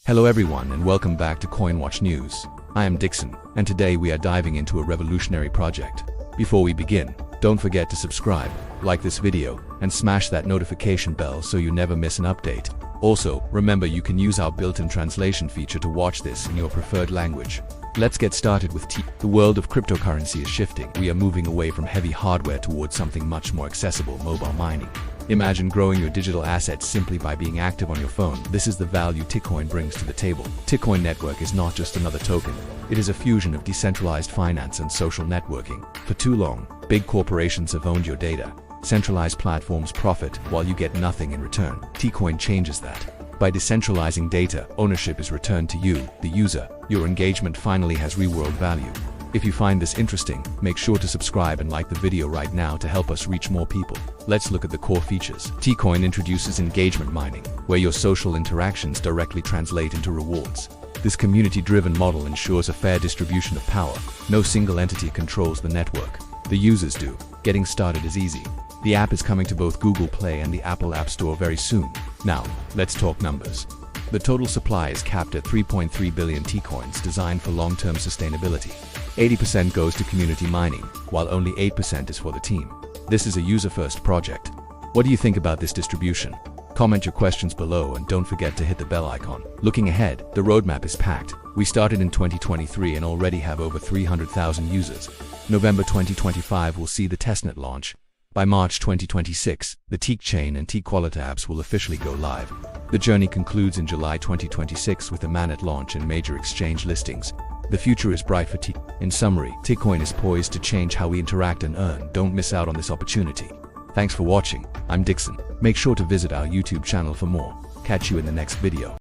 Hello everyone and welcome back to CoinWatch News. I am Dixon, and today we are diving into a revolutionary project. Before we begin, don't forget to subscribe, like this video, and smash that notification bell so you never miss an update. Also, remember you can use our built-in translation feature to watch this in your preferred language. Let's get started with The world of cryptocurrency is shifting. We are moving away from heavy hardware towards something much more accessible: mobile mining. Imagine growing your digital assets simply by being active on your phone. This is the value Tikcoin brings to the table. Tikcoin Network is not just another token. It is a fusion of decentralized finance and social networking. For too long, big corporations have owned your data. Centralized platforms profit while you get nothing in return. Tikcoin changes that. By decentralizing data, ownership is returned to you, the user. Your engagement finally has real-world value. If you find this interesting, make sure to subscribe and like the video right now to help us reach more people. Let's look at the core features. Tikcoin introduces engagement mining, where your social interactions directly translate into rewards. This community-driven model ensures a fair distribution of power. No single entity controls the network. The users do. Getting started is easy. The app is coming to both Google Play and the Apple App Store very soon. Now, let's talk numbers. The total supply is capped at 3.3 billion Tikcoins, designed for long-term sustainability. 80% goes to community mining, while only 8% is for the team. This is a user-first project. What do you think about this distribution? Comment your questions below and don't forget to hit the bell icon. Looking ahead, the roadmap is packed. We started in 2023 and already have over 300,000 users. November 2025 will see the testnet launch. By March 2026, the Tik chain and Tik Wallet apps will officially go live. The journey concludes in July 2026 with the Mainnet launch and major exchange listings. The future is bright for Tik. In summary, Tikcoin is poised to change how we interact and earn. Don't miss out on this opportunity. Thanks for watching. I'm Dixon. Make sure to visit our YouTube channel for more. Catch you in the next video.